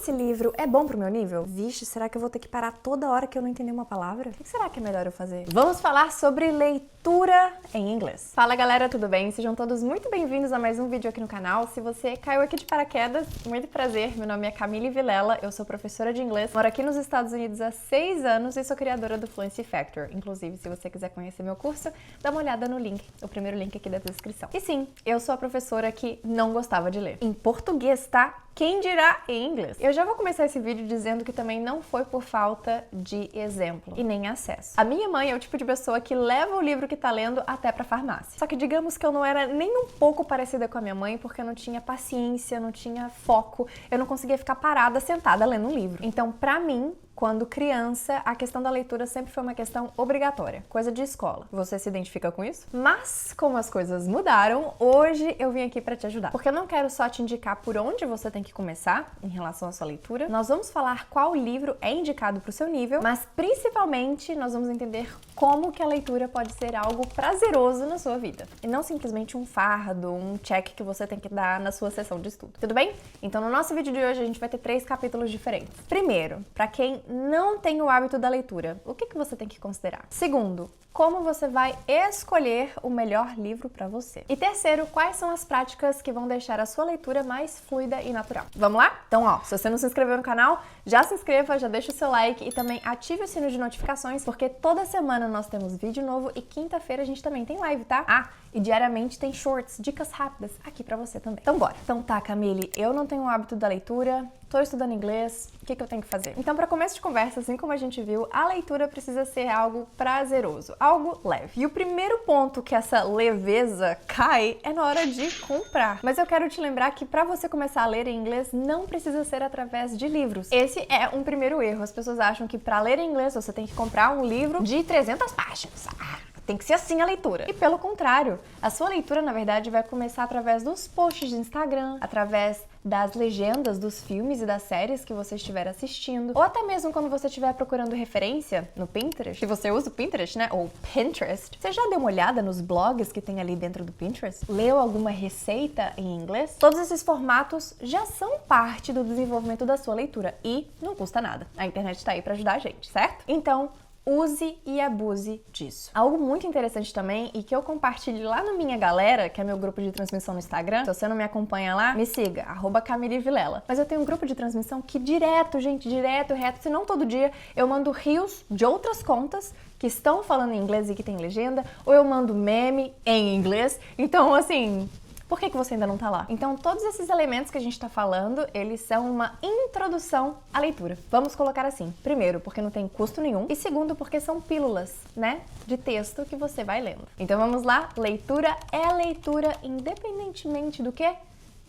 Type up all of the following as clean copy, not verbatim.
esse livro é bom pro meu nível? Vixe, será que eu vou ter que parar toda hora que eu não entender uma palavra? O que será que é melhor eu fazer? Vamos falar sobre leitura em inglês. Fala galera, tudo bem? Sejam todos muito bem-vindos a mais um vídeo aqui no canal. Se você caiu aqui de paraquedas, muito prazer. Meu nome é Camille Vilela, eu sou professora de inglês, moro aqui nos Estados Unidos há 6 anos e sou criadora do Fluency Factor. Inclusive, se você quiser conhecer meu curso, dá uma olhada no link, o primeiro link aqui da descrição. E sim, eu sou a professora que não gostava de ler. Em português, tá? Quem dirá em inglês? Eu já vou começar esse vídeo dizendo que também não foi por falta de exemplo e nem acesso. A minha mãe é o tipo de pessoa que leva o livro que tá lendo até pra farmácia. Só que digamos que eu não era nem um pouco parecida com a minha mãe porque eu não tinha paciência, não tinha foco, eu não conseguia ficar parada, sentada lendo um livro. Então, pra mim, quando criança, a questão da leitura sempre foi uma questão obrigatória, coisa de escola. Você se identifica com isso? Mas, como as coisas mudaram, hoje eu vim aqui para te ajudar. Porque eu não quero só te indicar por onde você tem que começar em relação à sua leitura. Nós vamos falar qual livro é indicado para o seu nível, mas principalmente nós vamos entender como que a leitura pode ser algo prazeroso na sua vida. E não simplesmente um fardo, um check que você tem que dar na sua sessão de estudo. Tudo bem? Então no nosso vídeo de hoje a gente vai ter 3 capítulos diferentes. Primeiro, para quem não tem o hábito da leitura, o que você tem que considerar? Segundo, como você vai escolher o melhor livro para você? E terceiro, quais são as práticas que vão deixar a sua leitura mais fluida e natural? Vamos lá? Então, ó, se você não se inscreveu no canal, já se inscreva, já deixa o seu like e também ative o sino de notificações, porque toda semana nós temos vídeo novo e quinta-feira a gente também tem live, tá? Ah, e diariamente tem shorts, dicas rápidas aqui pra você também. Então bora! Então tá, Camille, eu não tenho o hábito da leitura, tô estudando inglês, o que eu tenho que fazer? Então, para começo de conversa, assim como a gente viu, a leitura precisa ser algo prazeroso, algo leve. E o primeiro ponto que essa leveza cai é na hora de comprar. Mas eu quero te lembrar que para você começar a ler em inglês, não precisa ser através de livros. Esse é um primeiro erro. As pessoas acham que para ler em inglês você tem que comprar um livro de 300 páginas. Tem que ser assim a leitura. E pelo contrário, a sua leitura, na verdade, vai começar através dos posts de Instagram, através das legendas dos filmes e das séries que você estiver assistindo, ou até mesmo quando você estiver procurando referência no Pinterest, se você usa o Pinterest, né, ou Pinterest, você já deu uma olhada nos blogs que tem ali dentro do Pinterest? Leu alguma receita em inglês? Todos esses formatos já são parte do desenvolvimento da sua leitura e não custa nada. A internet tá aí para ajudar a gente, certo? Então, use e abuse disso. Algo muito interessante também e que eu compartilho lá no Minha Galera, que é meu grupo de transmissão no Instagram. Se você não me acompanha lá, me siga, @Camille Vilela. Mas eu tenho um grupo de transmissão que direto, reto, se não todo dia, eu mando reels de outras contas que estão falando em inglês e que tem legenda, ou eu mando meme em inglês. Então, assim, por que você ainda não tá lá? Então, todos esses elementos que a gente tá falando, eles são uma introdução à leitura. Vamos colocar assim. Primeiro, porque não tem custo nenhum. E segundo, porque são pílulas, né, de texto que você vai lendo. Então, vamos lá. Leitura é leitura independentemente do quê?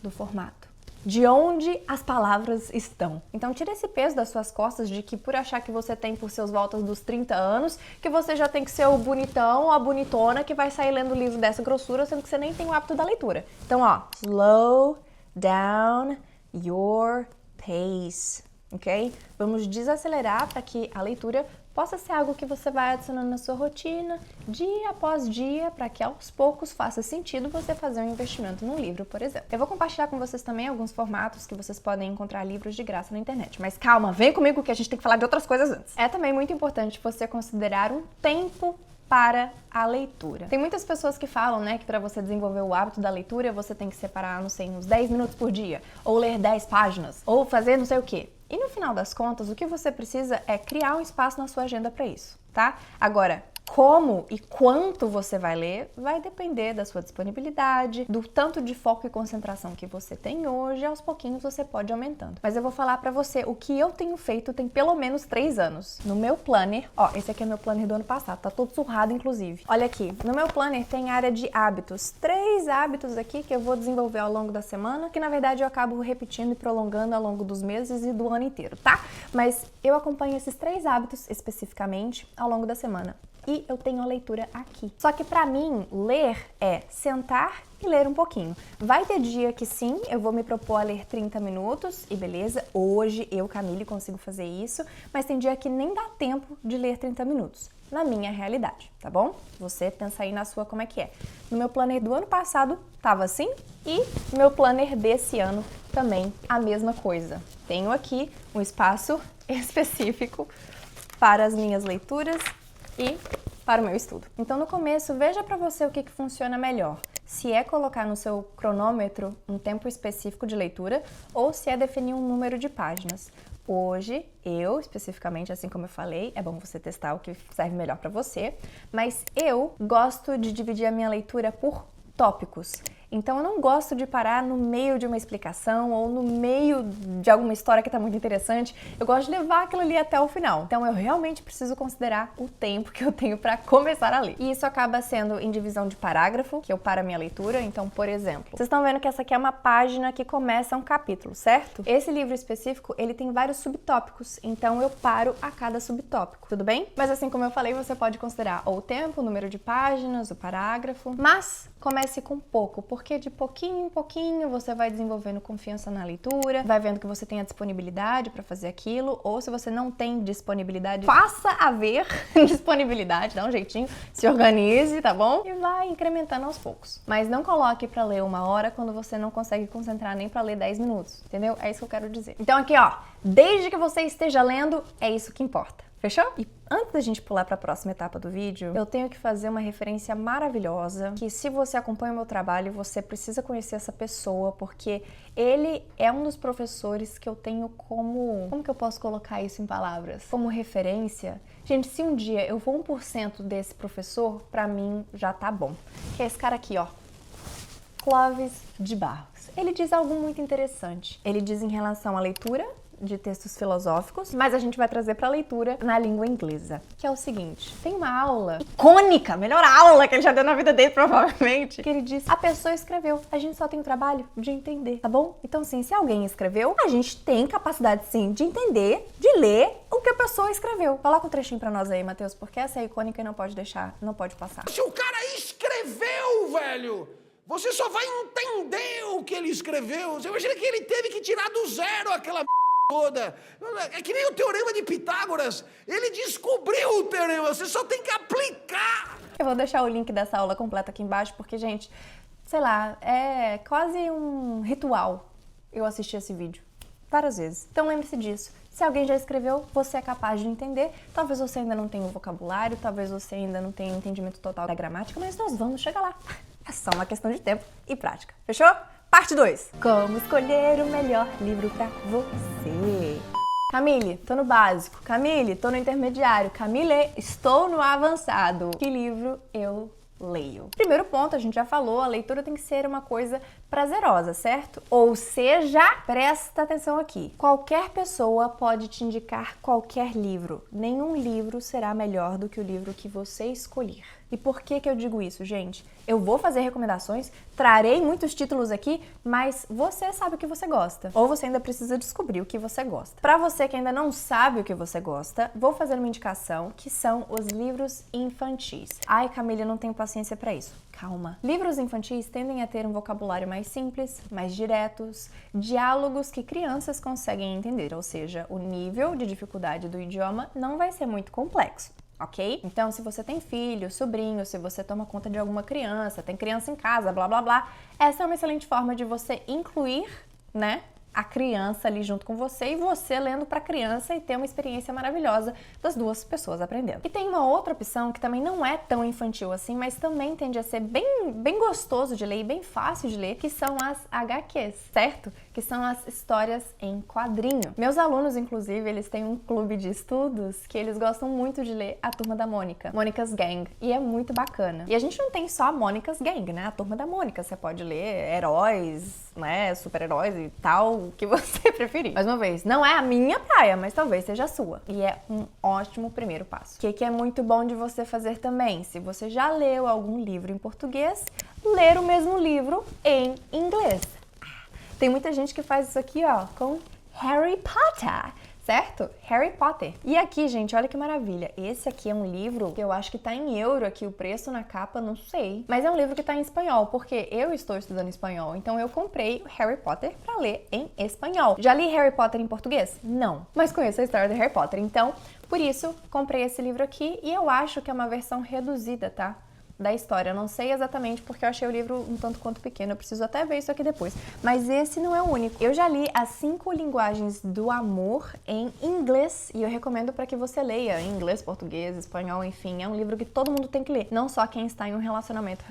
Do formato. De onde as palavras estão. Então tira esse peso das suas costas de que por achar que você tem por seus voltas dos 30 anos, que você já tem que ser o bonitão ou a bonitona que vai sair lendo o livro dessa grossura, sendo que você nem tem o hábito da leitura. Então, ó, slow down your pace, ok? Vamos desacelerar para que a leitura possa ser algo que você vai adicionando na sua rotina, dia após dia, para que aos poucos faça sentido você fazer um investimento num livro, por exemplo. Eu vou compartilhar com vocês também alguns formatos que vocês podem encontrar livros de graça na internet. Mas calma, vem comigo que a gente tem que falar de outras coisas antes. É também muito importante você considerar um tempo para a leitura. Tem muitas pessoas que falam, né, que para você desenvolver o hábito da leitura, você tem que separar, não sei, uns 10 minutos por dia, ou ler 10 páginas, ou fazer não sei o quê. E no final das contas, o que você precisa é criar um espaço na sua agenda para isso, tá? Agora, como e quanto você vai ler vai depender da sua disponibilidade, do tanto de foco e concentração que você tem hoje, e aos pouquinhos você pode ir aumentando. Mas eu vou falar pra você o que eu tenho feito tem pelo menos 3 anos. No meu planner, ó, esse aqui é meu planner do ano passado, tá todo surrado inclusive. Olha aqui, no meu planner tem área de hábitos, 3 hábitos aqui que eu vou desenvolver ao longo da semana, que na verdade eu acabo repetindo e prolongando ao longo dos meses e do ano inteiro, tá? Mas eu acompanho esses 3 hábitos especificamente ao longo da semana. e eu tenho a leitura aqui. Só que pra mim, ler é sentar e ler um pouquinho. Vai ter dia que sim, eu vou me propor a ler 30 minutos e beleza, hoje eu, Camille, consigo fazer isso, mas tem dia que nem dá tempo de ler 30 minutos. Na minha realidade, tá bom? Você pensa aí na sua como é que é. No meu planner do ano passado tava assim e no meu planner desse ano também a mesma coisa. Tenho aqui um espaço específico para as minhas leituras e para o meu estudo. Então no começo, veja para você o que funciona melhor. Se é colocar no seu cronômetro um tempo específico de leitura ou se é definir um número de páginas. Hoje, eu, especificamente, assim como eu falei, é bom você testar o que serve melhor para você, mas eu gosto de dividir a minha leitura por tópicos. Então eu não gosto de parar no meio de uma explicação ou no meio de alguma história que tá muito interessante. Eu gosto de levar aquilo ali até o final. Então eu realmente preciso considerar o tempo que eu tenho para começar a ler. E isso acaba sendo em divisão de parágrafo, que eu paro a minha leitura. Então, por exemplo, vocês estão vendo que essa aqui é uma página que começa um capítulo, certo? Esse livro específico, ele tem vários subtópicos, então eu paro a cada subtópico, tudo bem? Mas assim como eu falei, você pode considerar ou o tempo, o número de páginas, o parágrafo, mas comece com pouco, porque de pouquinho em pouquinho você vai desenvolvendo confiança na leitura, vai vendo que você tem a disponibilidade para fazer aquilo, ou se você não tem disponibilidade, faça haver disponibilidade, dá um jeitinho, se organize, tá bom? E vai incrementando aos poucos. Mas não coloque para ler 1 hora quando você não consegue concentrar nem para ler 10 minutos, entendeu? É isso que eu quero dizer. Então aqui, ó, desde que você esteja lendo, é isso que importa. Fechou? E antes da gente pular para a próxima etapa do vídeo, eu tenho que fazer uma referência maravilhosa, que se você acompanha o meu trabalho, você precisa conhecer essa pessoa, porque ele é um dos professores que eu tenho como que eu posso colocar isso em palavras? Como referência. Gente, se um dia eu vou 1% desse professor, pra mim já tá bom. Que é esse cara aqui, ó. Clóvis de Barros. Ele diz algo muito interessante. Ele diz em relação à leitura de textos filosóficos, mas a gente vai trazer para leitura na língua inglesa, que é o seguinte: tem uma aula icônica, melhor aula que ele já deu na vida dele provavelmente, que ele diz: a pessoa escreveu, a gente só tem o trabalho de entender, tá bom? Então sim, se alguém escreveu, a gente tem capacidade sim de entender, de ler o que a pessoa escreveu. Coloca um trechinho para nós aí, Matheus, porque essa é icônica e não pode deixar, não pode passar. Se o cara escreveu, velho, você só vai entender o que ele escreveu. Você imagina que ele teve que tirar do zero aquela toda. É que nem o Teorema de Pitágoras. Ele descobriu o teorema, você só tem que aplicar. Eu vou deixar o link dessa aula completa aqui embaixo, porque, gente, sei lá, é quase um ritual eu assistir esse vídeo várias vezes. Então lembre-se disso. Se alguém já escreveu, você é capaz de entender. Talvez você ainda não tenha o vocabulário, talvez você ainda não tenha o entendimento total da gramática, mas nós vamos chegar lá. É só uma questão de tempo e prática. Fechou? Parte 2. Como escolher o melhor livro pra você. Camille, tô no básico. Camille, tô no intermediário. Camille, estou no avançado. Que livro eu leio? Primeiro ponto, a gente já falou, a leitura tem que ser uma coisa prazerosa, certo? Ou seja, presta atenção aqui. Qualquer pessoa pode te indicar qualquer livro. Nenhum livro será melhor do que o livro que você escolher. E por que eu digo isso, gente? Eu vou fazer recomendações, trarei muitos títulos aqui, mas você sabe o que você gosta. Ou você ainda precisa descobrir o que você gosta. Para você que ainda não sabe o que você gosta, vou fazer uma indicação, que são os livros infantis. Ai, Camille, eu não tenho paciência para isso. Calma. Livros infantis tendem a ter um vocabulário mais simples, mais diretos, diálogos que crianças conseguem entender, ou seja, o nível de dificuldade do idioma não vai ser muito complexo. Ok? Então, se você tem filho, sobrinho, se você toma conta de alguma criança, tem criança em casa, blá blá blá, essa é uma excelente forma de você incluir, né, a criança ali junto com você e você lendo para a criança e ter uma experiência maravilhosa das duas pessoas aprendendo. E tem uma outra opção que também não é tão infantil assim, mas também tende a ser bem gostoso de ler e bem fácil de ler, que são as HQs, certo? Que são as histórias em quadrinho. Meus alunos, inclusive, eles têm um clube de estudos que eles gostam muito de ler a Turma da Mônica, Mônica's Gang, e é muito bacana. E a gente não tem só a Mônica's Gang, né? A Turma da Mônica, você pode ler heróis, né, super-heróis e tal, o que você preferir. Mais uma vez, não é a minha praia, mas talvez seja a sua. E é um ótimo primeiro passo. O que é muito bom de você fazer também? Se você já leu algum livro em português, ler o mesmo livro em inglês. Tem muita gente que faz isso aqui, ó, com Harry Potter. certo? Harry Potter. E aqui, gente, olha que maravilha. Esse aqui é um livro que eu acho que tá em euro aqui, o preço na capa, não sei. Mas é um livro que tá em espanhol, porque eu estou estudando espanhol, então eu comprei o Harry Potter pra ler em espanhol. Já li Harry Potter em português? Não. Mas conheço a história do Harry Potter, então, por isso, comprei esse livro aqui e eu acho que é uma versão reduzida, tá? Da história. Eu não sei exatamente porque eu achei o livro um tanto quanto pequeno, eu preciso até ver isso aqui depois. Mas esse não é o único. Eu já li As 5 Linguagens do Amor em inglês e eu recomendo para que você leia em inglês, português, espanhol, enfim. É um livro que todo mundo tem que ler, não só quem está em um relacionamento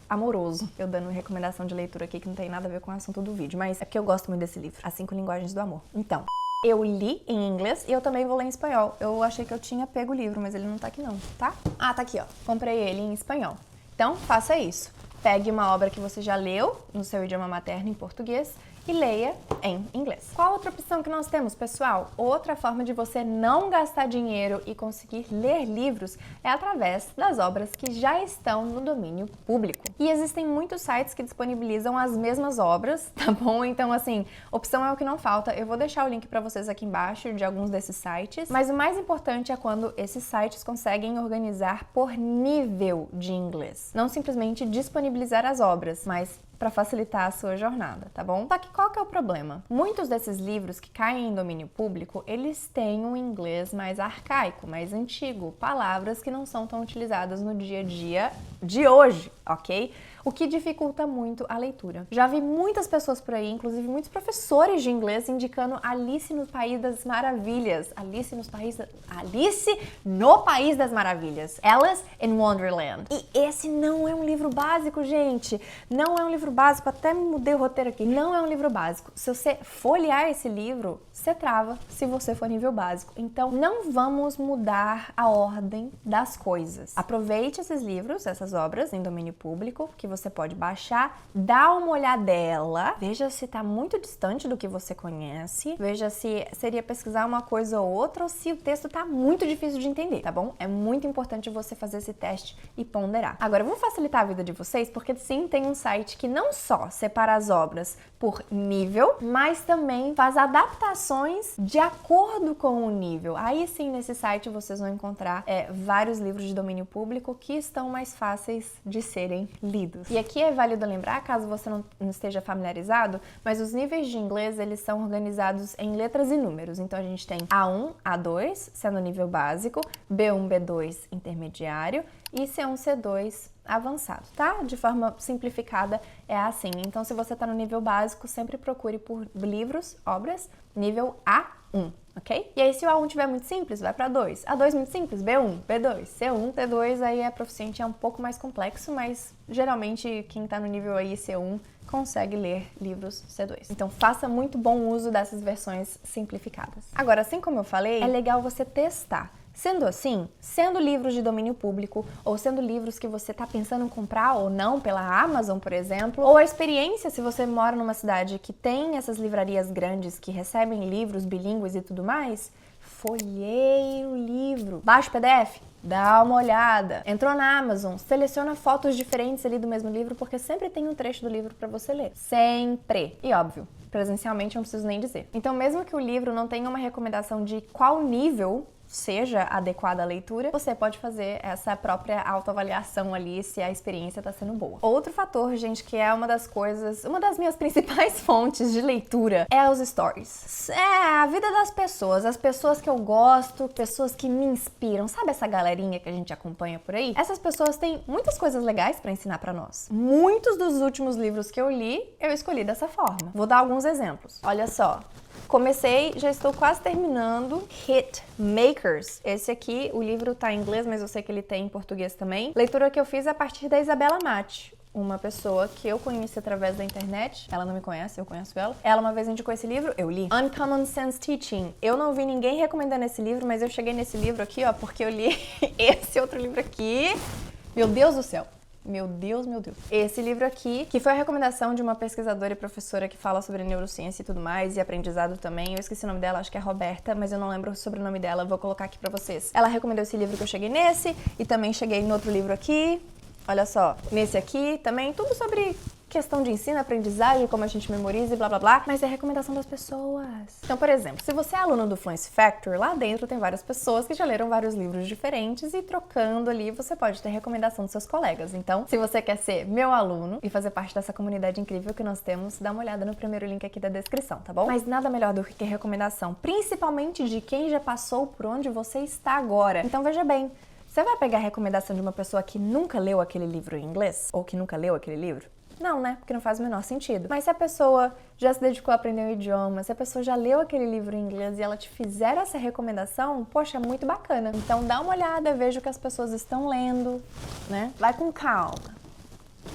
amoroso. Eu dando recomendação de leitura aqui que não tem nada a ver com o assunto do vídeo, mas é porque eu gosto muito desse livro, As 5 Linguagens do Amor. Então, eu li em inglês e eu também vou ler em espanhol. Eu achei que eu tinha pego o livro, mas ele não tá aqui não, tá? Ah, tá aqui, ó. Comprei ele em espanhol. Então, faça isso. Pegue uma obra que você já leu no seu idioma materno em português e leia em inglês. Qual outra opção que nós temos, pessoal? Outra forma de você não gastar dinheiro e conseguir ler livros é através das obras que já estão no domínio público. E existem muitos sites que disponibilizam as mesmas obras, tá bom? Então, assim, opção é o que não falta. Eu vou deixar o link para vocês aqui embaixo de alguns desses sites, mas o mais importante é quando esses sites conseguem organizar por nível de inglês. Não simplesmente disponibilizar as obras, mas para facilitar a sua jornada, tá bom? Só que qual que é o problema? Muitos desses livros que caem em domínio público, eles têm um inglês mais arcaico, mais antigo, palavras que não são tão utilizadas no dia a dia de hoje, ok? O que dificulta muito a leitura. Já vi muitas pessoas por aí, inclusive muitos professores de inglês, indicando Alice no País das Maravilhas. Alice no País das Maravilhas. Alice in Wonderland. E esse não é um livro básico, gente. Não é um livro básico, até mudei o roteiro aqui. Não é um livro básico. Se você folhear esse livro, você trava se você for nível básico. Então, não vamos mudar a ordem das coisas. Aproveite esses livros, essas obras em domínio público, que você pode baixar, dá uma olhadela, veja se está muito distante do que você conhece, veja se seria pesquisar uma coisa ou outra ou se o texto está muito difícil de entender, tá bom? É muito importante você fazer esse teste e ponderar. Agora, eu vou facilitar a vida de vocês, porque sim, tem um site que não só separa as obras por nível, mas também faz adaptações de acordo com o nível. Aí sim, nesse site vocês vão encontrar vários livros de domínio público que estão mais fáceis de serem lidos. E aqui é válido lembrar, caso você não esteja familiarizado, mas os níveis de inglês, eles são organizados em letras e números. Então a gente tem A1, A2, sendo o nível básico, B1, B2, intermediário e C1, C2, avançado, tá? De forma simplificada é assim. Então se você tá no nível básico, sempre procure por livros, obras, nível A1. Ok? E aí, se o A1 tiver muito simples, vai para 2. A2 muito simples, B1, B2, C1, T2, aí é proficiente, é um pouco mais complexo, mas geralmente quem tá no nível aí C1 consegue ler livros C2. Então, faça muito bom uso dessas versões simplificadas. Agora, assim como eu falei, é legal você testar. Sendo assim, sendo livros de domínio público, ou sendo livros que você está pensando em comprar ou não pela Amazon, por exemplo, ou a experiência se você mora numa cidade que tem essas livrarias grandes que recebem livros bilíngues e tudo mais, folheie o livro. Baixa o PDF, dá uma olhada. Entrou na Amazon, seleciona fotos diferentes ali do mesmo livro, porque sempre tem um trecho do livro para você ler. Sempre. E óbvio, presencialmente eu não preciso nem dizer. Então, mesmo que o livro não tenha uma recomendação de qual nível seja adequada à leitura, você pode fazer essa própria autoavaliação ali se a experiência está sendo boa. Outro fator, gente, que é uma das minhas principais fontes de leitura é os stories. É a vida das pessoas, as pessoas que eu gosto, pessoas que me inspiram. Sabe essa galerinha que a gente acompanha por aí? Essas pessoas têm muitas coisas legais para ensinar para nós. Muitos dos últimos livros que eu li, eu escolhi dessa forma. Vou dar alguns exemplos. Olha só. Comecei, já estou quase terminando, Hitmakers. Esse aqui, o livro tá em inglês, mas eu sei que ele tem em português também. Leitura que eu fiz a partir da Isabela Mate, uma pessoa que eu conheci através da internet. Ela não me conhece, eu conheço ela. Ela uma vez indicou esse livro, eu li. Uncommon Sense Teaching. Eu não vi ninguém recomendando esse livro, mas eu cheguei nesse livro aqui, ó, porque eu li esse outro livro aqui. Meu Deus do céu. Meu Deus, meu Deus. Esse livro aqui, que foi a recomendação de uma pesquisadora e professora que fala sobre neurociência e tudo mais, e aprendizado também. Eu esqueci o nome dela, acho que é Roberta, mas eu não lembro sobre o nome dela, vou colocar aqui pra vocês. Ela recomendou esse livro que eu cheguei nesse, e também cheguei em outro livro aqui. Olha só, nesse aqui também, tudo sobre questão de ensino, aprendizagem, como a gente memoriza e blá blá blá, mas é recomendação das pessoas. Então, por exemplo, se você é aluno do Fluency Factor, lá dentro tem várias pessoas que já leram vários livros diferentes e trocando ali você pode ter recomendação dos seus colegas. Então, se você quer ser meu aluno e fazer parte dessa comunidade incrível que nós temos, dá uma olhada no primeiro link aqui da descrição, tá bom? Mas nada melhor do que recomendação, principalmente de quem já passou por onde você está agora. Então, veja bem, você vai pegar a recomendação de uma pessoa que nunca leu aquele livro em inglês? Ou que nunca leu aquele livro? Não, né? Porque não faz o menor sentido. Mas se a pessoa já se dedicou a aprender um idioma, se a pessoa já leu aquele livro em inglês e ela te fizer essa recomendação, poxa, é muito bacana. Então dá uma olhada, veja o que as pessoas estão lendo, né? Vai com calma.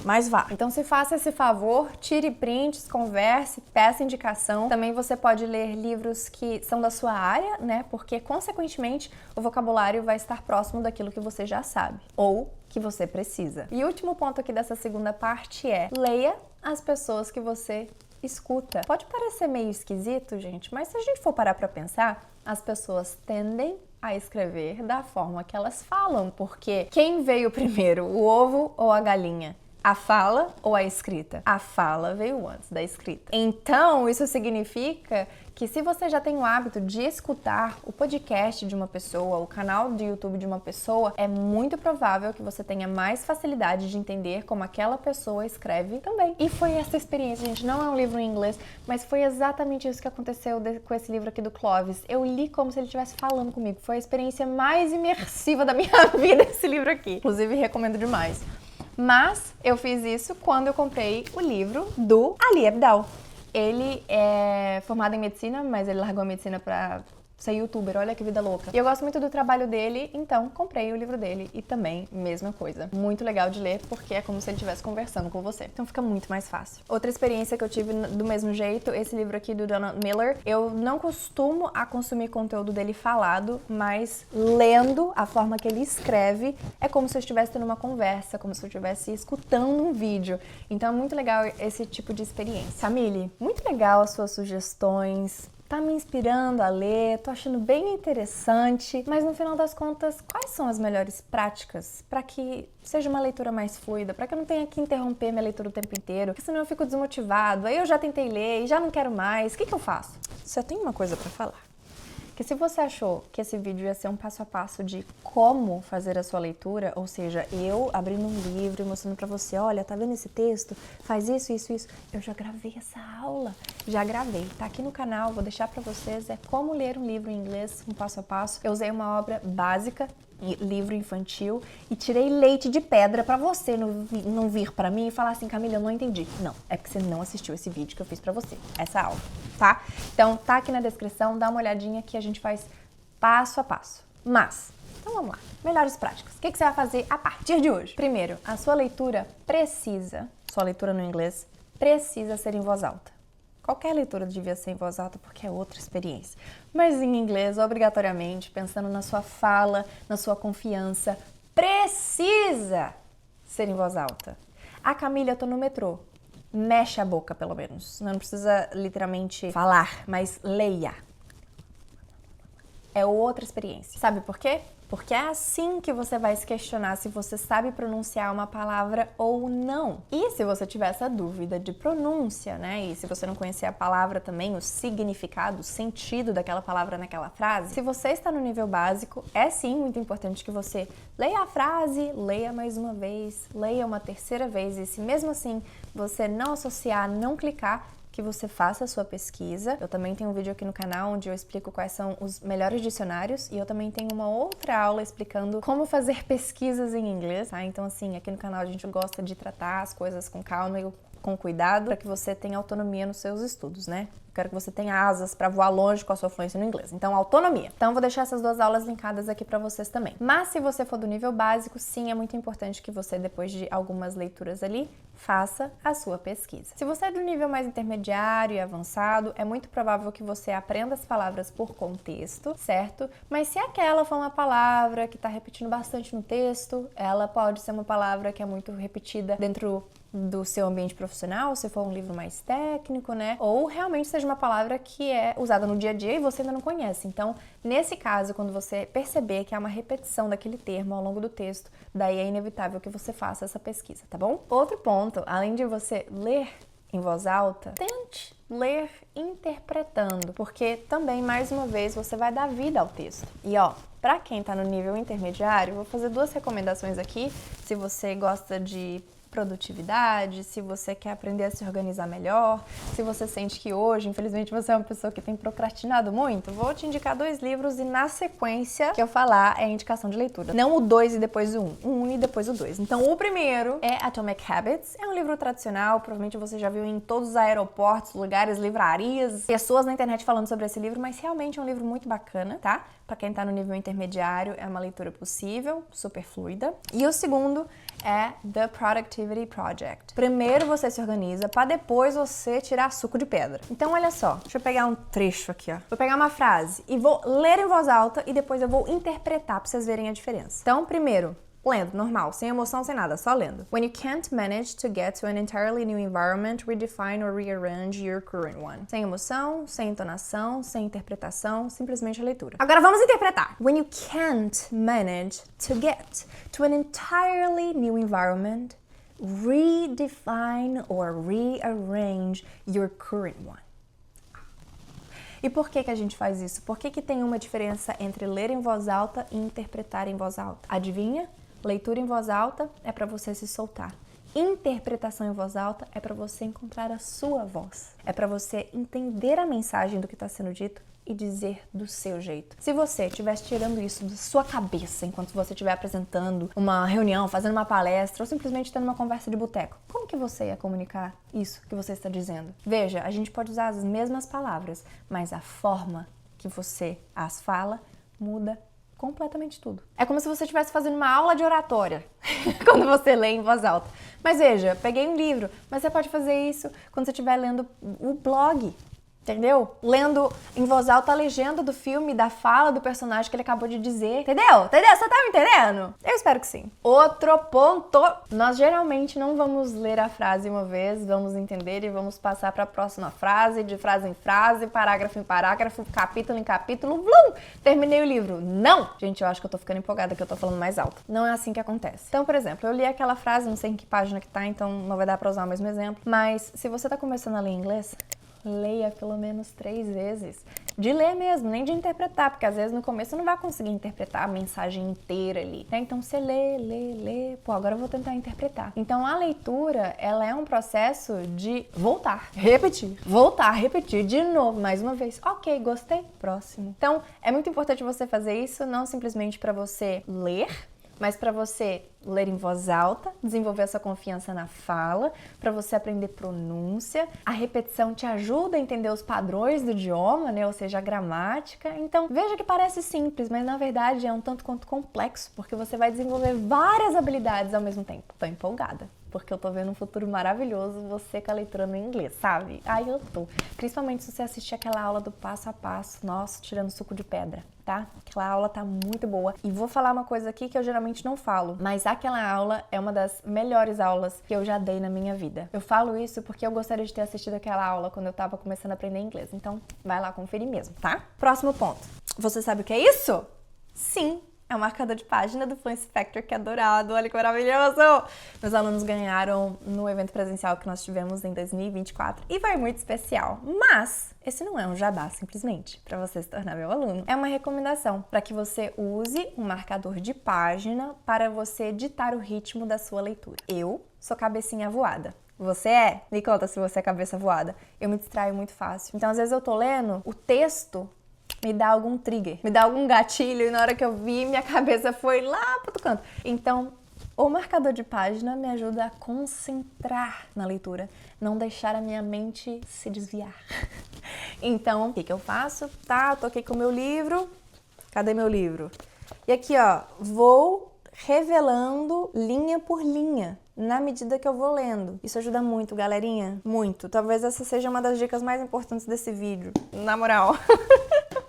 Mas vá. Então se faça esse favor, tire prints, converse, peça indicação. Também você pode ler livros que são da sua área, né? Porque, consequentemente, o vocabulário vai estar próximo daquilo que você já sabe. Ou que você precisa. E o último ponto aqui dessa segunda parte é: leia as pessoas que você escuta. Pode parecer meio esquisito, gente, mas se a gente for parar pra pensar, as pessoas tendem a escrever da forma que elas falam. Porque quem veio primeiro, o ovo ou a galinha? A fala ou a escrita? A fala veio antes da escrita. Então, isso significa que se você já tem o hábito de escutar o podcast de uma pessoa, o canal do YouTube de uma pessoa, é muito provável que você tenha mais facilidade de entender como aquela pessoa escreve também. E foi essa experiência, gente. Não é um livro em inglês, mas foi exatamente isso que aconteceu com esse livro aqui do Clovis. Eu li como se ele estivesse falando comigo. Foi a experiência mais imersiva da minha vida, esse livro aqui. Inclusive, recomendo demais. Mas eu fiz isso quando eu comprei o livro do Ali Abdaal. Ele é formado em medicina, mas ele largou a medicina pra ser youtuber, olha que vida louca. E eu gosto muito do trabalho dele, então comprei o livro dele e também, mesma coisa. Muito legal de ler, porque é como se ele estivesse conversando com você. Então fica muito mais fácil. Outra experiência que eu tive do mesmo jeito, esse livro aqui do Donald Miller, eu não costumo a consumir conteúdo dele falado, mas lendo a forma que ele escreve, é como se eu estivesse tendo uma conversa, como se eu estivesse escutando um vídeo. Então é muito legal esse tipo de experiência. Camille, muito legal as suas sugestões. Tá me inspirando a ler, tô achando bem interessante, mas no final das contas, quais são as melhores práticas para que seja uma leitura mais fluida, para que eu não tenha que interromper minha leitura o tempo inteiro, porque senão eu fico desmotivado, aí eu já tentei ler e já não quero mais, o que eu faço? Só tenho uma coisa para falar. Que se você achou que esse vídeo ia ser um passo a passo de como fazer a sua leitura, ou seja, eu abrindo um livro e mostrando pra você, olha, tá vendo esse texto? Faz isso, isso, isso. Eu já gravei essa aula, já gravei, tá aqui no canal, vou deixar pra vocês, é como ler um livro em inglês, um passo a passo. Eu usei uma obra básica, livro infantil, e tirei leite de pedra pra você não vir pra mim e falar assim, Camila, eu não entendi. Não, é porque você não assistiu esse vídeo que eu fiz pra você, essa aula, tá? Então tá aqui na descrição, dá uma olhadinha que a gente faz passo a passo. Mas, então vamos lá, melhores práticas. O que você vai fazer a partir de hoje? Primeiro, a sua leitura sua leitura no inglês, precisa ser em voz alta. Qualquer leitura devia ser em voz alta porque é outra experiência. Mas em inglês, obrigatoriamente, pensando na sua fala, na sua confiança, precisa ser em voz alta. A Camila, eu tô no metrô. Mexe a boca, pelo menos. Não precisa literalmente falar, mas leia. É outra experiência. Sabe por quê? Porque é assim que você vai se questionar se você sabe pronunciar uma palavra ou não. E se você tiver essa dúvida de pronúncia, né? E se você não conhecer a palavra também, o significado, o sentido daquela palavra naquela frase, se você está no nível básico, é sim muito importante que você leia a frase, leia mais uma vez, leia uma terceira vez. E se mesmo assim você não associar, não clicar, que você faça a sua pesquisa. Eu também tenho um vídeo aqui no canal onde eu explico quais são os melhores dicionários e eu também tenho uma outra aula explicando como fazer pesquisas em inglês, tá? Então, assim, aqui no canal a gente gosta de tratar as coisas com calma e com cuidado para que você tenha autonomia nos seus estudos, né? Quero que você tenha asas para voar longe com a sua fluência no inglês. Então, autonomia. Então, vou deixar essas duas aulas linkadas aqui para vocês também. Mas, se você for do nível básico, sim, é muito importante que você, depois de algumas leituras ali, faça a sua pesquisa. Se você é do nível mais intermediário e avançado, é muito provável que você aprenda as palavras por contexto, certo? Mas se aquela for uma palavra que está repetindo bastante no texto, ela pode ser uma palavra que é muito repetida dentro do seu ambiente profissional, se for um livro mais técnico, né? Ou realmente seja uma palavra que é usada no dia a dia e você ainda não conhece. Então, nesse caso, quando você perceber que há uma repetição daquele termo ao longo do texto, daí é inevitável que você faça essa pesquisa, tá bom? Outro ponto ponto, além de você ler em voz alta, tente ler interpretando, porque também, mais uma vez, você vai dar vida ao texto. E ó, pra quem tá no nível intermediário, vou fazer 2 recomendações aqui, se você gosta de produtividade, se você quer aprender a se organizar melhor, se você sente que hoje, infelizmente, você é uma pessoa que tem procrastinado muito, vou te indicar 2 livros e na sequência que eu falar é a indicação de leitura. Não o 2 e depois o 1, o 1 e depois o 2. Então, o primeiro é Atomic Habits, é um livro tradicional, provavelmente você já viu em todos os aeroportos, lugares, livrarias, pessoas na internet falando sobre esse livro, mas realmente é um livro muito bacana, tá? Pra quem tá no nível intermediário, é uma leitura possível, super fluida. E o segundo é The Productivity Project. Primeiro você se organiza para depois você tirar suco de pedra. Então olha só, deixa eu pegar um trecho aqui, ó. Vou pegar uma frase e vou ler em voz alta e depois eu vou interpretar para vocês verem a diferença. Então, primeiro, lendo, normal, sem emoção, sem nada, só lendo. When you can't manage to get to an entirely new environment, redefine or rearrange your current one. Sem emoção, sem entonação, sem interpretação, simplesmente a leitura. Agora vamos interpretar. When you can't manage to get to an entirely new environment, redefine or rearrange your current one. E por que a gente faz isso? Por que tem uma diferença entre ler em voz alta e interpretar em voz alta? Adivinha? Leitura em voz alta é para você se soltar. Interpretação em voz alta é para você encontrar a sua voz. É para você entender a mensagem do que está sendo dito e dizer do seu jeito. Se você estivesse tirando isso da sua cabeça enquanto você estiver apresentando uma reunião, fazendo uma palestra ou simplesmente tendo uma conversa de boteco, como que você ia comunicar isso que você está dizendo? Veja, a gente pode usar as mesmas palavras, mas a forma que você as fala muda completamente tudo. É como se você estivesse fazendo uma aula de oratória quando você lê em voz alta. Mas veja, peguei um livro, mas você pode fazer isso quando você estiver lendo o blog. Entendeu? Lendo em voz alta a legenda do filme, da fala do personagem que ele acabou de dizer. Entendeu? Entendeu? Você tá me entendendo? Eu espero que sim. Outro ponto. Nós geralmente não vamos ler a frase uma vez, vamos entender e vamos passar para a próxima frase, de frase em frase, parágrafo em parágrafo, capítulo em capítulo. Blum! Terminei o livro. Não! Gente, eu acho que eu tô ficando empolgada que eu tô falando mais alto. Não é assim que acontece. Então, por exemplo, eu li aquela frase, não sei em que página que tá, então não vai dar pra usar o mesmo exemplo. Mas se você tá começando a ler inglês, leia pelo menos 3 vezes. De ler mesmo, nem de interpretar, porque às vezes no começo você não vai conseguir interpretar a mensagem inteira ali, né? Então você lê, pô, agora eu vou tentar interpretar. Então a leitura, ela é um processo de voltar, repetir de novo, mais uma vez. Ok, gostei, próximo. Então é muito importante você fazer isso, não simplesmente para você ler, mas para você ler em voz alta, desenvolver essa confiança na fala, para você aprender pronúncia. A repetição te ajuda a entender os padrões do idioma, né? Ou seja, a gramática. Então, veja que parece simples, mas na verdade é um tanto quanto complexo, porque você vai desenvolver várias habilidades ao mesmo tempo. Tô empolgada, porque eu tô vendo um futuro maravilhoso você com a leitura no inglês, sabe? Aí eu tô. Principalmente se você assistir aquela aula do passo a passo, nossa, tirando suco de pedra, tá? Aquela aula tá muito boa. E vou falar uma coisa aqui que eu geralmente não falo, mas aquela aula é uma das melhores aulas que eu já dei na minha vida. Eu falo isso porque eu gostaria de ter assistido aquela aula quando eu tava começando a aprender inglês. Então, vai lá conferir mesmo, tá? Próximo ponto. Você sabe o que é isso? Sim! É um marcador de página do Fluency Factor, que é dourado, olha que maravilhoso! Meus alunos ganharam no evento presencial que nós tivemos em 2024 e foi muito especial. Mas esse não é um jabá, simplesmente, para você se tornar meu aluno. É uma recomendação para que você use um marcador de página para você ditar o ritmo da sua leitura. Eu sou cabecinha voada. Você é? Me conta se você é cabeça voada. Eu me distraio muito fácil. Então, às vezes eu tô lendo, o texto me dá algum trigger, me dá algum gatilho e na hora que eu vi, minha cabeça foi lá pro outro canto. Então, o marcador de página me ajuda a concentrar na leitura, não deixar a minha mente se desviar. Então, o que eu faço? Tá, eu tô aqui com o meu livro. Cadê meu livro? E aqui, ó, vou revelando linha por linha na medida que eu vou lendo. Isso ajuda muito, galerinha. Muito. Talvez essa seja uma das dicas mais importantes desse vídeo. Na moral.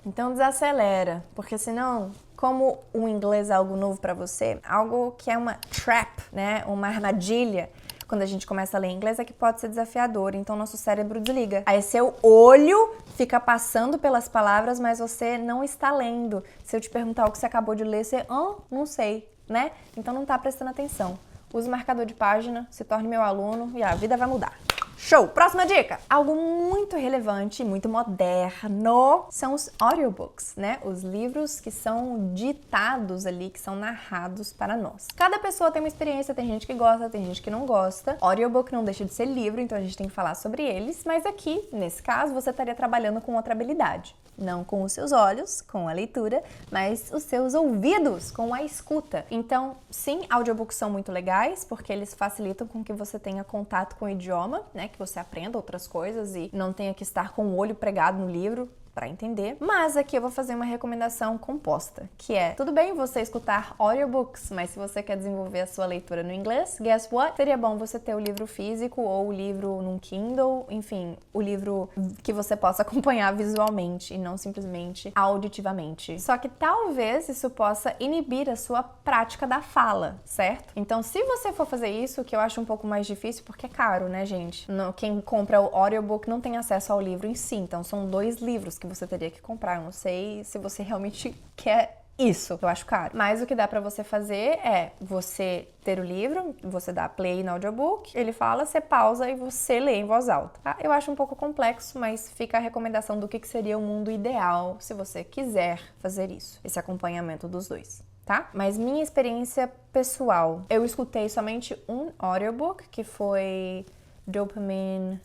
Então desacelera, porque senão, como o inglês é algo novo pra você, algo que é uma trap, né, uma armadilha, quando a gente começa a ler inglês é que pode ser desafiador, então nosso cérebro desliga. Aí seu olho fica passando pelas palavras, mas você não está lendo. Se eu te perguntar o que você acabou de ler, você, não sei, né? Então não tá prestando atenção. use marcador de página, se torne meu aluno e a vida vai mudar. Show! Próxima dica! Algo muito relevante, muito moderno, são os audiobooks, né? Os livros que são ditados ali, que são narrados para nós. Cada pessoa tem uma experiência, tem gente que gosta, tem gente que não gosta. Audiobook não deixa de ser livro, então a gente tem que falar sobre eles, mas aqui, nesse caso, você estaria trabalhando com outra habilidade. Não com os seus olhos, com a leitura, mas os seus ouvidos, com a escuta. Então, sim, audiobooks são muito legais, porque eles facilitam com que você tenha contato com o idioma, né? Que você aprenda outras coisas e não tenha que estar com o olho pregado no livro para entender. Mas aqui eu vou fazer uma recomendação composta, que é, tudo bem você escutar audiobooks, mas se você quer desenvolver a sua leitura no inglês, guess what? Seria bom você ter o livro físico ou o livro num Kindle, enfim, o livro que você possa acompanhar visualmente e não simplesmente auditivamente. Só que talvez isso possa inibir a sua prática da fala, certo? Então, se você for fazer isso, que eu acho um pouco mais difícil, porque é caro, né, gente? Quem compra o audiobook não tem acesso ao livro em si, então são 2 livros que você teria que comprar. Eu não sei se você realmente quer isso. Eu acho caro. Mas o que dá pra você fazer é você ter o livro, você dá play no audiobook, ele fala, você pausa e você lê em voz alta. Tá? Eu acho um pouco complexo, mas fica a recomendação do que seria o mundo ideal se você quiser fazer isso. Esse acompanhamento dos 2. Tá? Mas minha experiência pessoal, eu escutei somente um audiobook, que foi Dopamine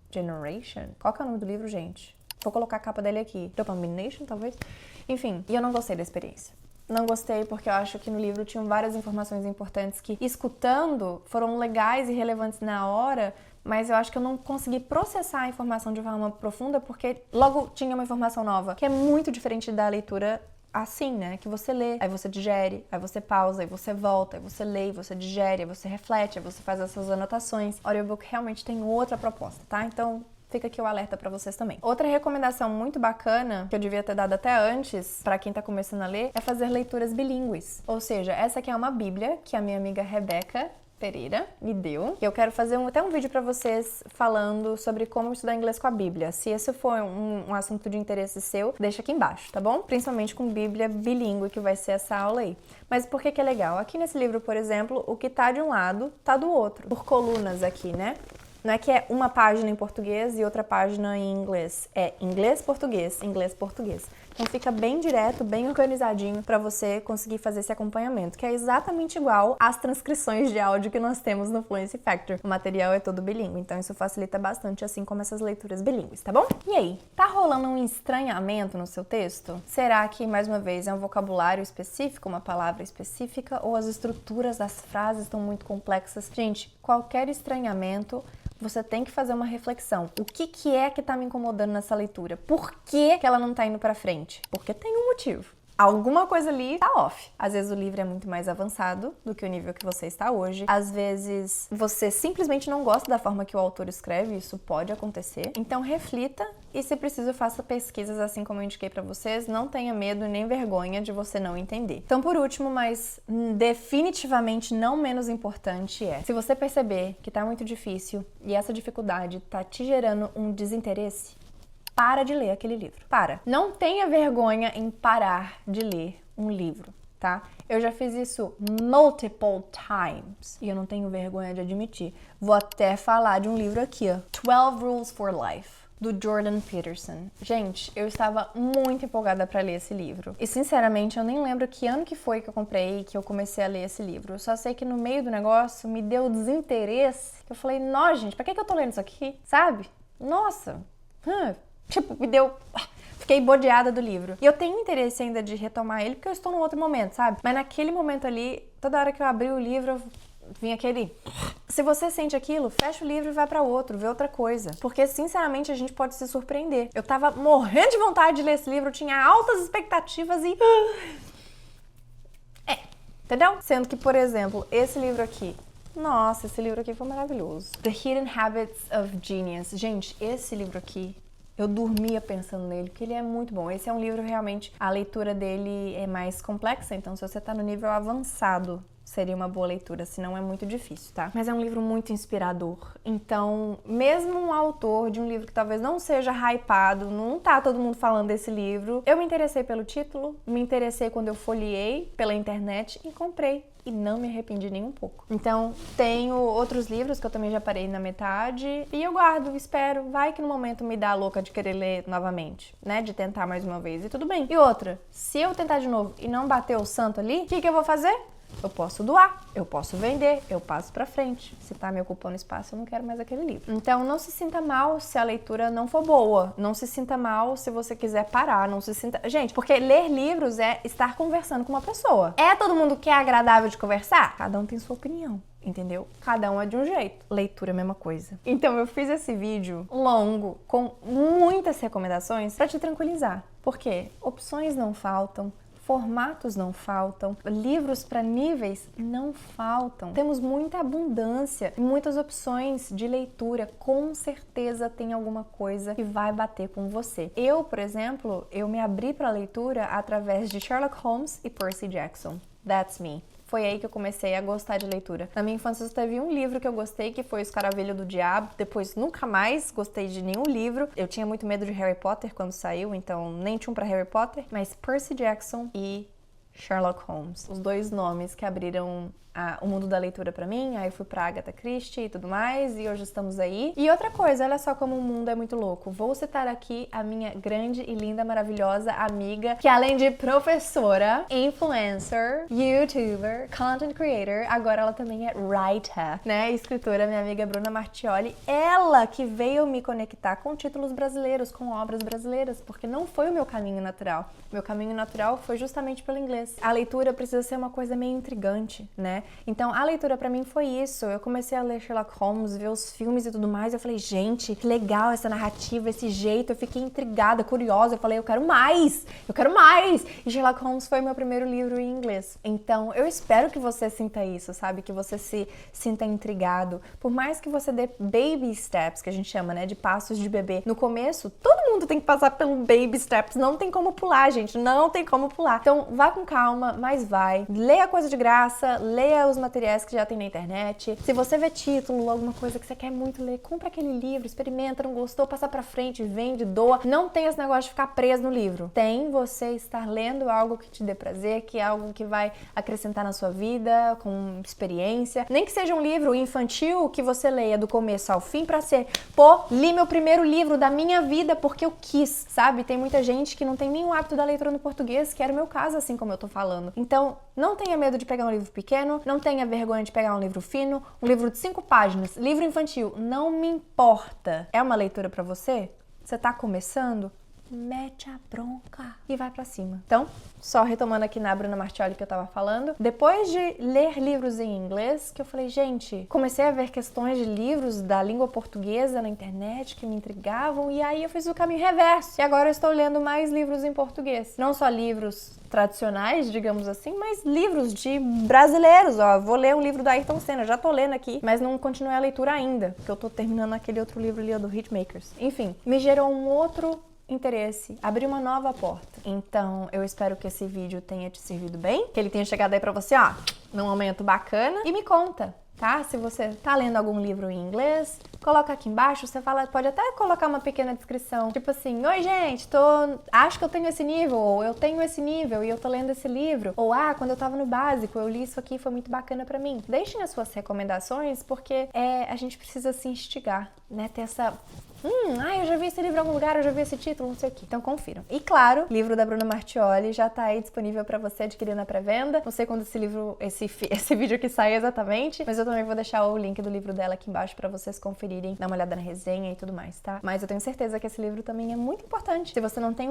Generation. Qual que é o nome do livro, gente? Vou colocar a capa dele aqui. Dopamination, talvez? Enfim, e eu não gostei da experiência. Não gostei porque eu acho que no livro tinham várias informações importantes que, escutando, foram legais e relevantes na hora, mas eu acho que eu não consegui processar a informação de forma profunda porque logo tinha uma informação nova, que é muito diferente da leitura assim, né? Que você lê, aí você digere, aí você pausa, aí você volta, aí você lê, aí você digere, aí você reflete, aí você faz as suas anotações. O audiobook realmente tem outra proposta, tá? Então, fica aqui o alerta pra vocês também. Outra recomendação muito bacana, que eu devia ter dado até antes, pra quem tá começando a ler, é fazer leituras bilíngues. Ou seja, essa aqui é uma bíblia que a minha amiga Rebeca Pereira me deu. Eu quero fazer até um vídeo pra vocês falando sobre como estudar inglês com a Bíblia. Se esse for um assunto de interesse seu, deixa aqui embaixo, tá bom? Principalmente com Bíblia bilíngue, que vai ser essa aula aí. Mas por que é legal? Aqui nesse livro, por exemplo, o que tá de um lado, tá do outro. Por colunas aqui, né? Não é que é uma página em português e outra página em inglês. É inglês, português, inglês, português. Então fica bem direto, bem organizadinho para você conseguir fazer esse acompanhamento, que é exatamente igual às transcrições de áudio que nós temos no Fluency Factor. O material é todo bilíngue, então isso facilita bastante, assim como essas leituras bilíngues, tá bom? E aí, tá rolando um estranhamento no seu texto? Será que, mais uma vez, é um vocabulário específico, uma palavra específica, ou as estruturas das frases estão muito complexas? Gente, qualquer estranhamento, você tem que fazer uma reflexão. O que é que tá me incomodando nessa leitura? Por que ela não tá indo pra frente? Porque tem um motivo. Alguma coisa ali tá off. Às vezes o livro é muito mais avançado do que o nível que você está hoje. Às vezes você simplesmente não gosta da forma que o autor escreve, isso pode acontecer. Então reflita e, se preciso, faça pesquisas assim como eu indiquei pra vocês. Não tenha medo nem vergonha de você não entender. Então, por último, mas definitivamente não menos importante, se você perceber que tá muito difícil e essa dificuldade tá te gerando um desinteresse, para de ler aquele livro. Para. Não tenha vergonha em parar de ler um livro, tá? Eu já fiz isso multiple times e eu não tenho vergonha de admitir. Vou até falar de um livro aqui, ó. 12 Rules for Life, do Jordan Peterson. Gente, eu estava muito empolgada para ler esse livro. E, sinceramente, eu nem lembro que ano que foi que eu comprei e que eu comecei a ler esse livro. Eu só sei que no meio do negócio me deu desinteresse. Eu falei, nossa, gente, pra que eu tô lendo isso aqui? Sabe? Nossa, tipo, me deu... Fiquei bodeada do livro. E eu tenho interesse ainda de retomar ele, porque eu estou num outro momento, sabe? Mas naquele momento ali, toda hora que eu abri o livro, vinha aquele... Se você sente aquilo, fecha o livro e vai pra outro, vê outra coisa. Porque, sinceramente, a gente pode se surpreender. Eu tava morrendo de vontade de ler esse livro, eu tinha altas expectativas e... entendeu? Sendo que, por exemplo, esse livro aqui... Nossa, esse livro aqui foi maravilhoso. The Hidden Habits of Genius. Gente, esse livro aqui... Eu dormia pensando nele, porque ele é muito bom. Esse é um livro realmente, a leitura dele é mais complexa, então se você tá no nível avançado seria uma boa leitura, senão é muito difícil, tá? Mas é um livro muito inspirador. Então, mesmo um autor de um livro que talvez não seja hypado, não tá todo mundo falando desse livro, eu me interessei pelo título, me interessei quando eu folheei pela internet e comprei. E não me arrependi nem um pouco. Então, tenho outros livros que eu também já parei na metade e eu guardo, espero, vai que no momento me dá a louca de querer ler novamente, né? De tentar mais uma vez e tudo bem. E outra, se eu tentar de novo e não bater o santo ali, o que eu vou fazer? Eu posso doar, eu posso vender, eu passo pra frente. Se tá me ocupando espaço, eu não quero mais aquele livro. Então, não se sinta mal se a leitura não for boa. Não se sinta mal se você quiser parar. Não se sinta... Gente, porque ler livros é estar conversando com uma pessoa. É todo mundo que é agradável de conversar? Cada um tem sua opinião. Entendeu? Cada um é de um jeito. Leitura é a mesma coisa. Então eu fiz esse vídeo longo, com muitas recomendações pra te tranquilizar. Porque opções não faltam, formatos não faltam, livros para níveis não faltam. Temos muita abundância e muitas opções de leitura. Com certeza tem alguma coisa que vai bater com você. Eu, por exemplo, eu me abri para a leitura através de Sherlock Holmes e Percy Jackson. That's me. Foi aí que eu comecei a gostar de leitura. Na minha infância, só teve um livro que eu gostei, que foi O Escaravelho do Diabo. Depois, nunca mais gostei de nenhum livro. Eu tinha muito medo de Harry Potter quando saiu, então nem tinha um pra Harry Potter. Mas Percy Jackson e Sherlock Holmes. Os dois nomes que abriram o mundo da leitura pra mim. Aí fui pra Agatha Christie e tudo mais, e hoje estamos aí. E outra coisa, olha só como o mundo é muito louco. Vou citar aqui a minha grande e linda, maravilhosa amiga, que além de professora, influencer, youtuber, content creator, agora ela também é writer, né? Escritora, minha amiga Bruna Martioli. Ela que veio me conectar com títulos brasileiros, com obras brasileiras, porque não foi o meu caminho natural. Meu caminho natural foi justamente pelo inglês. A leitura precisa ser uma coisa meio intrigante, né? Então, a leitura pra mim foi isso. Eu comecei a ler Sherlock Holmes, ver os filmes e tudo mais. Eu falei, gente, que legal essa narrativa, esse jeito. Eu fiquei intrigada, curiosa. Eu falei, eu quero mais! Eu quero mais! E Sherlock Holmes foi meu primeiro livro em inglês. Então, eu espero que você sinta isso, sabe? Que você se sinta intrigado. Por mais que você dê baby steps, que a gente chama, né? De passos de bebê. No começo, todo mundo tem que passar pelo baby steps. Não tem como pular, gente. Não tem como pular. Então, vá com calma, mas vai. Leia coisa de graça, leia os materiais que já tem na internet. Se você vê título, alguma coisa que você quer muito ler, compra aquele livro, experimenta, não gostou, passa pra frente, vende, doa. Não tem esse negócio de ficar preso no livro. Tem você estar lendo algo que te dê prazer, que é algo que vai acrescentar na sua vida, com experiência. Nem que seja um livro infantil que você leia do começo ao fim pra ser, pô, li meu primeiro livro da minha vida porque eu quis, sabe? Tem muita gente que não tem nenhum hábito da leitura no português, que era o meu caso, assim como eu tô falando. Então, não tenha medo de pegar um livro pequeno, não tenha vergonha de pegar um livro fino, um livro de 5 páginas, livro infantil, não me importa. É uma leitura pra você? Você tá começando? Mete a bronca e vai pra cima. Então, só retomando aqui na Bruna Martioli que eu tava falando, depois de ler livros em inglês, que eu falei, gente, comecei a ver questões de livros da língua portuguesa na internet que me intrigavam, e aí eu fiz o caminho reverso. E agora eu estou lendo mais livros em português. Não só livros tradicionais, digamos assim, mas livros de brasileiros, ó. Vou ler um livro da Ayrton Senna, já tô lendo aqui, mas não continuei a leitura ainda, porque eu tô terminando aquele outro livro ali, do Hitmakers. Enfim, me gerou um outro interesse, abrir uma nova porta. Então, eu espero que esse vídeo tenha te servido bem, que ele tenha chegado aí pra você, ó, num momento bacana. E me conta, tá? Se você tá lendo algum livro em inglês, coloca aqui embaixo, você fala, pode até colocar uma pequena descrição, tipo assim, oi gente, acho que eu tenho esse nível, ou eu tenho esse nível e eu tô lendo esse livro, ou quando eu tava no básico, eu li isso aqui, foi muito bacana pra mim. Deixem as suas recomendações, porque a gente precisa se instigar, né? Ter essa... eu já vi esse livro em algum lugar, eu já vi esse título, não sei o que. Então confiram. E claro, o livro da Bruna Martioli já tá aí disponível pra você adquirir na pré-venda. Não sei quando esse vídeo aqui sai exatamente, mas eu também vou deixar o link do livro dela aqui embaixo pra vocês conferirem, dar uma olhada na resenha e tudo mais, tá? Mas eu tenho certeza que esse livro também é muito importante. Se você não tem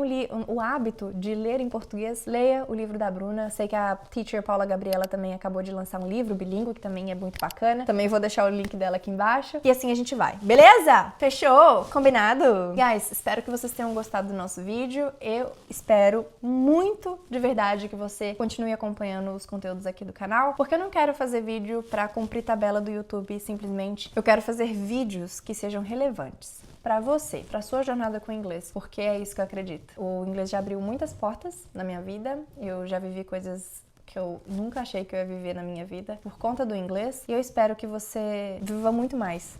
o hábito de ler em português, leia o livro da Bruna. Sei que a teacher Paula Gabriela também acabou de lançar um livro bilíngue, que também é muito bacana. Também vou deixar o link dela aqui embaixo. E assim a gente vai. Beleza? Fechou? Combinado? Guys, espero que vocês tenham gostado do nosso vídeo. Eu espero muito, de verdade, que você continue acompanhando os conteúdos aqui do canal, porque eu não quero fazer vídeo pra cumprir tabela do YouTube simplesmente. Eu quero fazer vídeos que sejam relevantes pra você, pra sua jornada com o inglês, porque é isso que eu acredito. O inglês já abriu muitas portas na minha vida, eu já vivi coisas que eu nunca achei que eu ia viver na minha vida por conta do inglês. E eu espero que você viva muito mais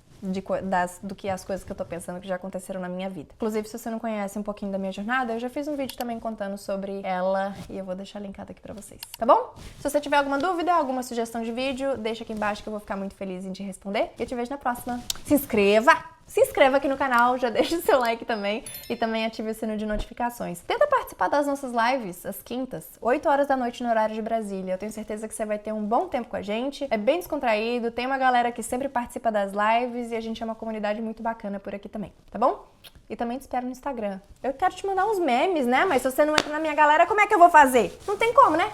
do que as coisas que eu tô pensando que já aconteceram na minha vida. Inclusive, se você não conhece um pouquinho da minha jornada, eu já fiz um vídeo também contando sobre ela e eu vou deixar linkado aqui pra vocês, tá bom? Se você tiver alguma dúvida, alguma sugestão de vídeo, deixa aqui embaixo que eu vou ficar muito feliz em te responder. E eu te vejo na próxima. Se inscreva aqui no canal, já deixa o seu like também e também ative o sino de notificações. Tenta participar das nossas lives, às quintas, 8 horas da noite no horário de Brasília. Eu tenho certeza que você vai ter um bom tempo com a gente, é bem descontraído, tem uma galera que sempre participa das lives e a gente é uma comunidade muito bacana por aqui também, tá bom? E também te espero no Instagram. Eu quero te mandar uns memes, né? Mas se você não entra na minha galera, como é que eu vou fazer? Não tem como, né?